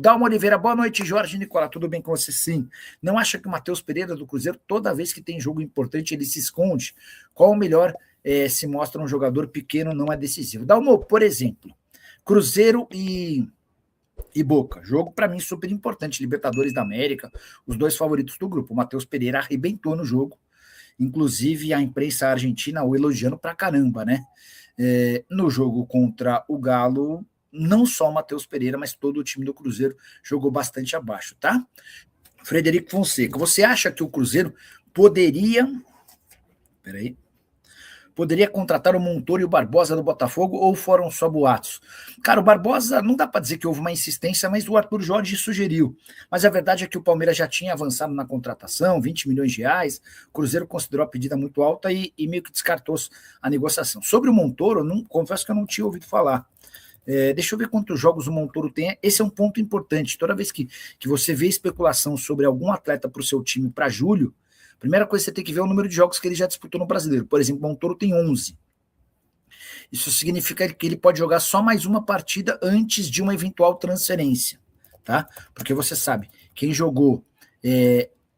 Dalma Oliveira, boa noite, Jorge Nicolau, tudo bem com você? Sim. Não acha que o Matheus Pereira do Cruzeiro, toda vez que tem jogo importante, ele se esconde? Qual o melhor se mostra um jogador pequeno, não é decisivo? Dalma, por exemplo, Cruzeiro e Boca, jogo para mim super importante, Libertadores da América, os dois favoritos do grupo. O Matheus Pereira arrebentou no jogo, inclusive a imprensa argentina o elogiando pra caramba, né? No jogo contra o Galo, não só o Matheus Pereira, mas todo o time do Cruzeiro jogou bastante abaixo, tá? Frederico Fonseca, você acha que o Cruzeiro poderia contratar o Montoro e o Barbosa do Botafogo ou foram só boatos? Cara, o Barbosa, não dá para dizer que houve uma insistência, mas o Arthur Jorge sugeriu. Mas a verdade é que o Palmeiras já tinha avançado na contratação, 20 milhões de reais, o Cruzeiro considerou a pedida muito alta e meio que descartou a negociação. Sobre o Montoro, confesso que eu não tinha ouvido falar. Deixa eu ver quantos jogos o Montoro tem. Esse é um ponto importante. Toda vez que você vê especulação sobre algum atleta para o seu time para julho, a primeira coisa que você tem que ver é o número de jogos que ele já disputou no Brasileiro. Por exemplo, o Montoro tem 11. Isso significa que ele pode jogar só mais uma partida antes de uma eventual transferência, tá? Porque você sabe, quem jogou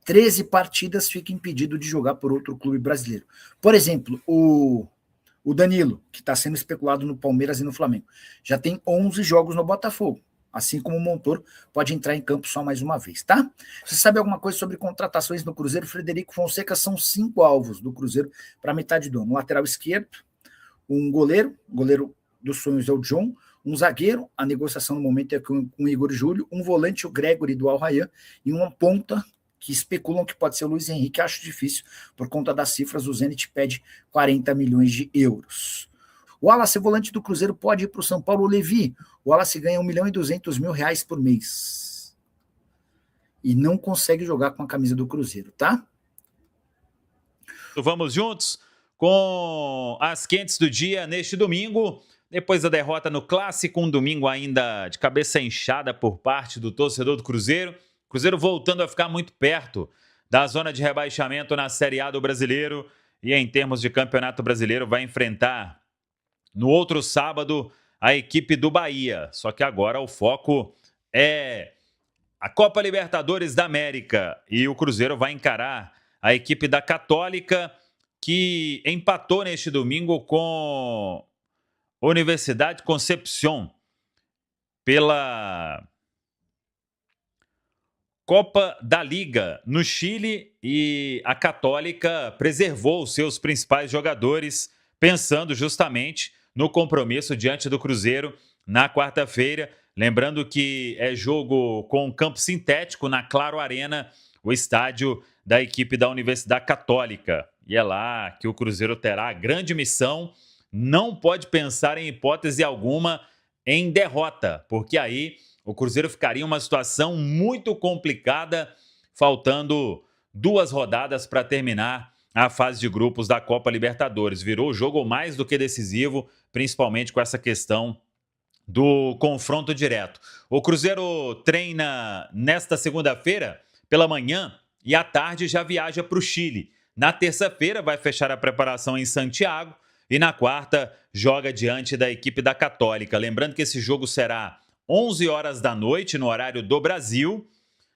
13 partidas fica impedido de jogar por outro clube brasileiro. Por exemplo, o Danilo, que está sendo especulado no Palmeiras e no Flamengo, já tem 11 jogos no Botafogo. Assim como o Montoro pode entrar em campo só mais uma vez, tá? Você sabe alguma coisa sobre contratações no Cruzeiro? Frederico Fonseca, são 5 alvos do Cruzeiro para metade do ano. Um lateral esquerdo, um goleiro dos sonhos é o John, um zagueiro, a negociação no momento é com o Igor Júlio, um volante, o Gregory do Al Rayyan, e uma ponta que especulam que pode ser o Luiz Henrique, acho difícil, por conta das cifras, o Zenit pede 40 milhões de euros. O Wallace, volante do Cruzeiro, pode ir para o São Paulo. Levi, o Wallace ganha R$1.200.000 por mês. E não consegue jogar com a camisa do Cruzeiro, tá? Vamos juntos com as quentes do dia neste domingo. Depois da derrota no Clássico, um domingo ainda de cabeça inchada por parte do torcedor do Cruzeiro. Cruzeiro voltando a ficar muito perto da zona de rebaixamento na Série A do Brasileiro. E em termos de Campeonato Brasileiro, vai enfrentar no outro sábado a equipe do Bahia. Só que agora o foco é a Copa Libertadores da América. E o Cruzeiro vai encarar a equipe da Católica, que empatou neste domingo com a Universidade Concepción pela Copa da Liga no Chile, e a Católica preservou os seus principais jogadores, pensando justamente no compromisso diante do Cruzeiro na quarta-feira. Lembrando que é jogo com campo sintético na Claro Arena, o estádio da equipe da Universidade Católica. E é lá que o Cruzeiro terá a grande missão. Não pode pensar em hipótese alguma em derrota, porque aí o Cruzeiro ficaria em uma situação muito complicada, faltando 2 rodadas para terminar a fase de grupos da Copa Libertadores. Virou o jogo mais do que decisivo, principalmente com essa questão do confronto direto. O Cruzeiro treina nesta segunda-feira pela manhã e à tarde já viaja para o Chile. Na terça-feira vai fechar a preparação em Santiago e na quarta joga diante da equipe da Católica. Lembrando que esse jogo será 11 horas da noite no horário do Brasil,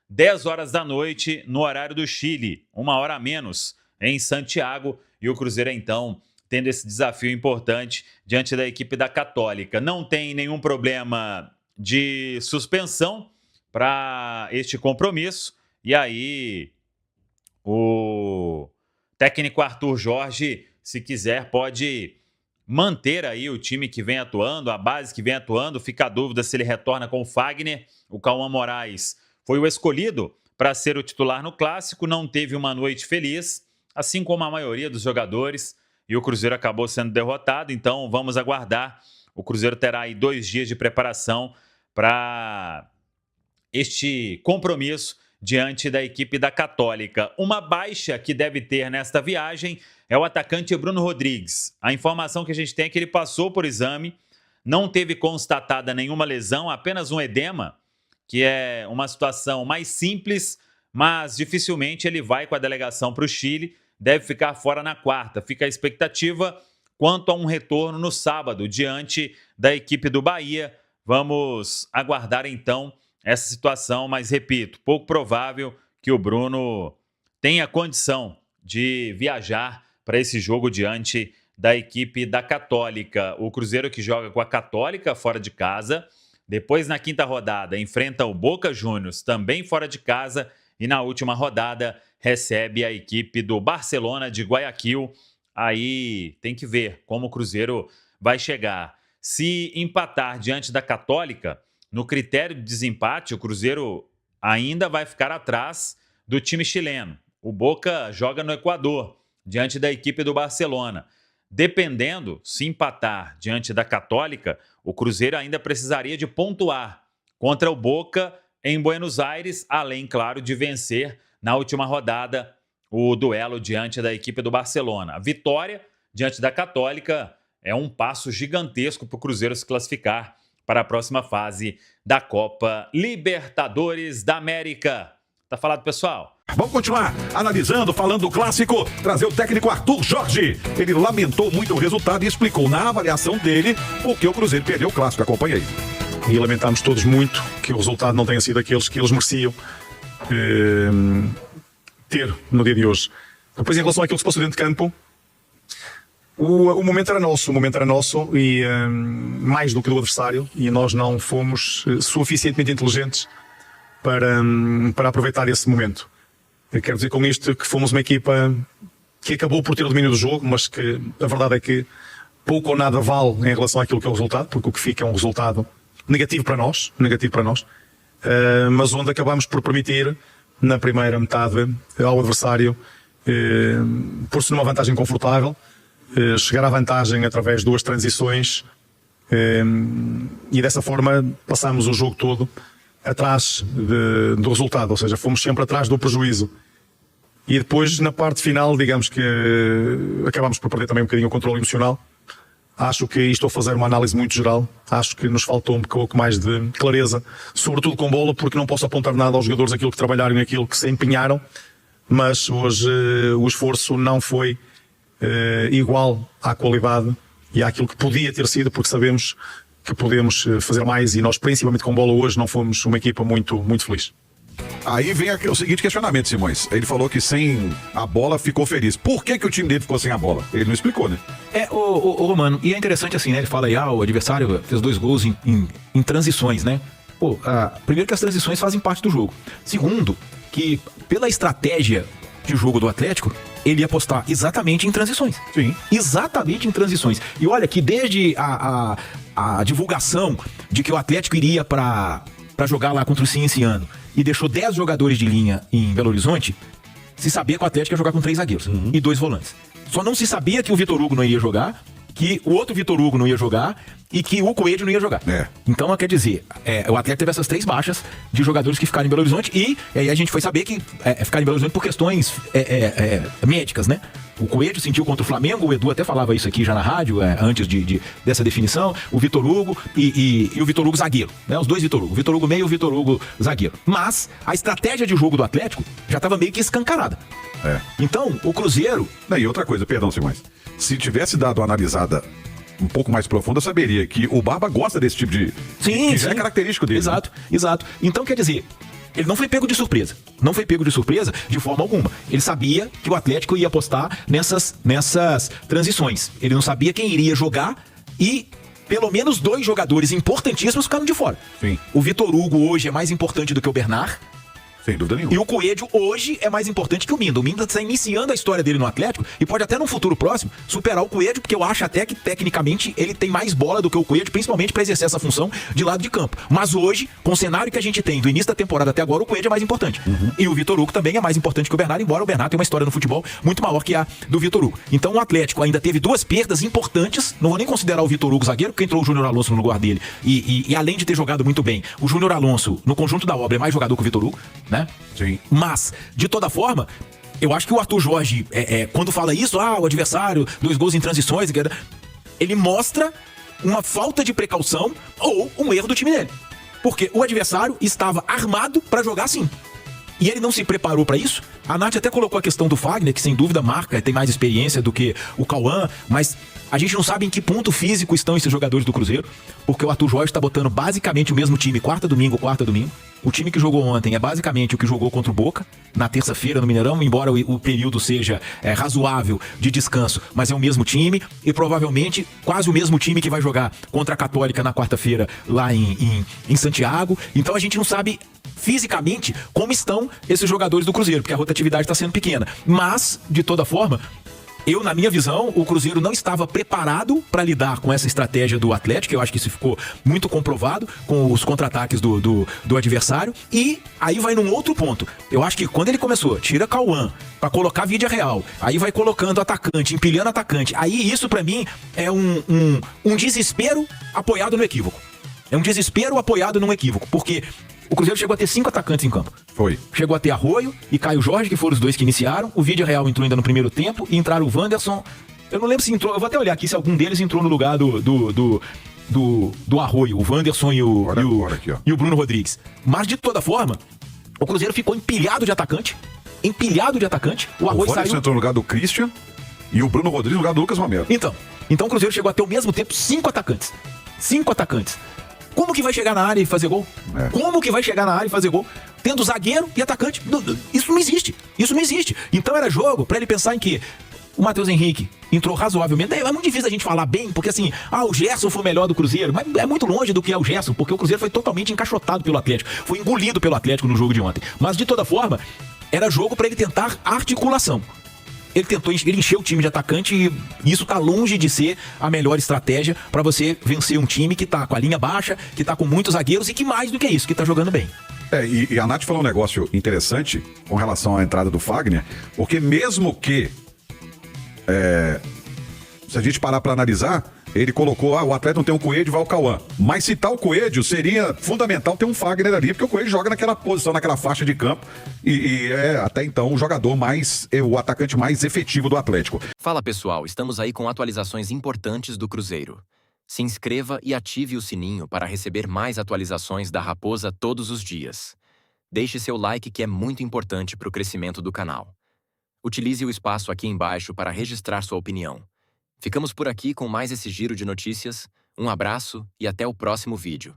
10 horas da noite no horário do Chile, 1 hora a menos em Santiago, e o Cruzeiro então tendo esse desafio importante diante da equipe da Católica. Não tem nenhum problema de suspensão para este compromisso, e aí o técnico Arthur Jorge, se quiser, pode manter aí o time que vem atuando, a base que vem atuando. Fica a dúvida se ele retorna com o Fagner. O Cauã Moraes foi o escolhido para ser o titular no Clássico, não teve uma noite feliz, assim como a maioria dos jogadores, e o Cruzeiro acabou sendo derrotado. Então vamos aguardar. O Cruzeiro terá aí 2 dias de preparação para este compromisso diante da equipe da Católica. Uma baixa que deve ter nesta viagem é o atacante Bruno Rodrigues. A informação que a gente tem é que ele passou por exame, não teve constatada nenhuma lesão, apenas um edema, que é uma situação mais simples, mas dificilmente ele vai com a delegação para o Chile, deve ficar fora na quarta. Fica a expectativa quanto a um retorno no sábado, diante da equipe do Bahia. Vamos aguardar então essa situação, mas repito, pouco provável que o Bruno tenha condição de viajar para esse jogo diante da equipe da Católica. O Cruzeiro que joga com a Católica fora de casa, depois na quinta rodada enfrenta o Boca Juniors também fora de casa e na última rodada recebe a equipe do Barcelona de Guayaquil. Aí tem que ver como o Cruzeiro vai chegar. Se empatar diante da Católica, no critério de desempate, o Cruzeiro ainda vai ficar atrás do time chileno. O Boca joga no Equador, diante da equipe do Barcelona. Dependendo, se empatar diante da Católica, o Cruzeiro ainda precisaria de pontuar contra o Boca em Buenos Aires, além, claro, de vencer na última rodada o duelo diante da equipe do Barcelona. A vitória diante da Católica é um passo gigantesco para o Cruzeiro se classificar para a próxima fase da Copa Libertadores da América. Tá falado, pessoal? Vamos continuar analisando, falando do clássico, trazer o técnico Arthur Jorge. Ele lamentou muito o resultado e explicou na avaliação dele por que o Cruzeiro perdeu o clássico. Acompanha aí. E lamentamos todos muito que o resultado não tenha sido aqueles que eles mereciam ter no dia de hoje. Depois, em relação àquilo que se passou dentro de campo, o momento era nosso e mais do que do adversário, e nós não fomos suficientemente inteligentes para aproveitar esse momento. Eu quero dizer com isto que fomos uma equipa que acabou por ter o domínio do jogo, mas que a verdade é que pouco ou nada vale em relação àquilo que é o resultado, porque o que fica é um resultado negativo para nós, mas onde acabamos por permitir, na primeira metade, ao adversário, por-se numa vantagem confortável, chegar à vantagem através de 2 transições, e dessa forma passamos o jogo todo atrás do resultado, ou seja, fomos sempre atrás do prejuízo. E depois, na parte final, digamos que acabamos por perder também um bocadinho o controle emocional. Acho que estou a fazer uma análise muito geral. Acho que nos faltou um pouco mais de clareza, sobretudo com bola, porque não posso apontar nada aos jogadores aquilo que trabalharam e aquilo que se empenharam, mas hoje o esforço não foi igual à qualidade e àquilo que podia ter sido, porque sabemos que podemos fazer mais e nós, principalmente com bola hoje, não fomos uma equipa muito, muito feliz. Aí vem o seguinte questionamento, Simões. Ele falou que sem a bola ficou feliz. Por que o time dele ficou sem a bola? Ele não explicou, né? O Romano, e é interessante assim, né? Ele fala aí, o adversário fez 2 gols em transições, né? Primeiro que as transições fazem parte do jogo. Segundo, que pela estratégia de jogo do Atlético, ele ia apostar exatamente em transições. Sim. Exatamente em transições. E olha que desde a divulgação de que o Atlético iria para jogar lá contra o Cienciano e deixou 10 jogadores de linha em Belo Horizonte, se sabia que o Atlético ia jogar com 3 zagueiros e 2 volantes. Só não se sabia que o Vitor Hugo não iria jogar, que o outro Vitor Hugo não ia jogar e que o Coelho não ia jogar. Então, quer dizer, o Atlético teve essas 3 baixas de jogadores que ficaram em Belo Horizonte e aí a gente foi saber que ficaram em Belo Horizonte por questões médicas, né? O Coelho sentiu contra o Flamengo, o Edu até falava isso aqui já na rádio, antes dessa definição, o Vitor Hugo e o Vitor Hugo zagueiro, né? Os 2 Vitor Hugo, o Vitor Hugo meio e o Vitor Hugo zagueiro. Mas a estratégia de jogo do Atlético já estava meio que escancarada. Então, o Cruzeiro... E outra coisa, perdão, Simões. Se tivesse dado uma analisada um pouco mais profunda, eu saberia que o Barba gosta desse tipo de... Sim, já é característico dele. Exato, né? Exato. Então, quer dizer, ele não foi pego de surpresa. Não foi pego de surpresa de forma alguma. Ele sabia que o Atlético ia apostar nessas transições. Ele não sabia quem iria jogar e pelo menos 2 jogadores importantíssimos ficaram de fora. Sim. O Vitor Hugo hoje é mais importante do que o Bernard. Sem dúvida nenhuma. E o Coelho hoje é mais importante que o Minda. O Minda está iniciando a história dele no Atlético e pode até num futuro próximo superar o Coelho, porque eu acho até que tecnicamente ele tem mais bola do que o Coelho, principalmente para exercer essa função de lado de campo. Mas hoje, com o cenário que a gente tem do início da temporada até agora, o Coelho é mais importante. E o Vitor Hugo também é mais importante que o Bernardo, embora o Bernardo tenha uma história no futebol muito maior que a do Vitor Hugo. Então o Atlético ainda teve 2 perdas importantes, não vou nem considerar o Vitor Hugo zagueiro, porque entrou o Júnior Alonso no lugar dele. E além de ter jogado muito bem, o Júnior Alonso, no conjunto da obra, é mais jogador que o Vitor Hugo, né? Sim. Mas, de toda forma, eu acho que o Arthur Jorge, quando fala isso, o adversário, 2 gols em transições, ele mostra uma falta de precaução ou um erro do time dele. Porque o adversário estava armado para jogar assim. E ele não se preparou para isso. A Nath até colocou a questão do Fagner, que sem dúvida marca, tem mais experiência do que o Cauã, mas a gente não sabe em que ponto físico estão esses jogadores do Cruzeiro, porque o Arthur Jorge está botando basicamente o mesmo time, quarta domingo. O time que jogou ontem é basicamente o que jogou contra o Boca, na terça-feira no Mineirão, embora o período seja razoável de descanso, mas é o mesmo time, e provavelmente quase o mesmo time que vai jogar contra a Católica na quarta-feira lá em Santiago. Então a gente não sabe fisicamente como estão esses jogadores do Cruzeiro, porque a rotatividade está sendo pequena. Mas, de toda forma, na minha visão, o Cruzeiro não estava preparado para lidar com essa estratégia do Atlético. Eu acho que isso ficou muito comprovado com os contra-ataques do adversário. E aí vai num outro ponto. Eu acho que quando ele começou, tira Cauã para colocar Vídea Real, aí vai colocando atacante, empilhando atacante. Aí isso para mim é um desespero apoiado no equívoco. É um desespero apoiado num equívoco, porque o Cruzeiro chegou a ter 5 atacantes em campo. Foi. Chegou a ter Arroio e Caio Jorge, que foram os dois que iniciaram. O Vídea Real entrou ainda no primeiro tempo. E entraram o Wanderson. Eu não lembro se entrou. Eu vou até olhar aqui se algum deles entrou no lugar do Arroio. O Wanderson e o Bruno Rodrigues. Mas, de toda forma, o Cruzeiro ficou empilhado de atacante. O Arroio Wanderson saiu. entrou no lugar do Christian e o Bruno Rodrigues no lugar do Lucas Romero. Então o Cruzeiro chegou a ter ao mesmo tempo 5 atacantes. 5 atacantes. Como que vai chegar na área e fazer gol? Como que vai chegar na área e fazer gol? Tendo zagueiro e atacante. Isso não existe. Então era jogo pra ele pensar em que o Matheus Henrique entrou razoavelmente. É muito difícil a gente falar bem, porque assim, o Gerson foi o melhor do Cruzeiro. Mas é muito longe do que é o Gerson, porque o Cruzeiro foi totalmente encaixotado pelo Atlético. Foi engolido pelo Atlético no jogo de ontem. Mas de toda forma, era jogo pra ele tentar articulação. Ele encheu o time de atacante e isso tá longe de ser a melhor estratégia para você vencer um time que tá com a linha baixa, que tá com muitos zagueiros e que mais do que isso, que tá jogando bem. E a Nath falou um negócio interessante com relação à entrada do Fagner, porque mesmo que se a gente parar para analisar, ele colocou, o Atlético não tem um Coelho, vai o Cauã. Mas se tá o Coelho, seria fundamental ter um Fagner ali, porque o Coelho joga naquela posição, naquela faixa de campo, e é até então o jogador o atacante mais efetivo do Atlético. Fala pessoal, estamos aí com atualizações importantes do Cruzeiro. Se inscreva e ative o sininho para receber mais atualizações da Raposa todos os dias. Deixe seu like que é muito importante para o crescimento do canal. Utilize o espaço aqui embaixo para registrar sua opinião. Ficamos por aqui com mais esse giro de notícias. Um abraço e até o próximo vídeo.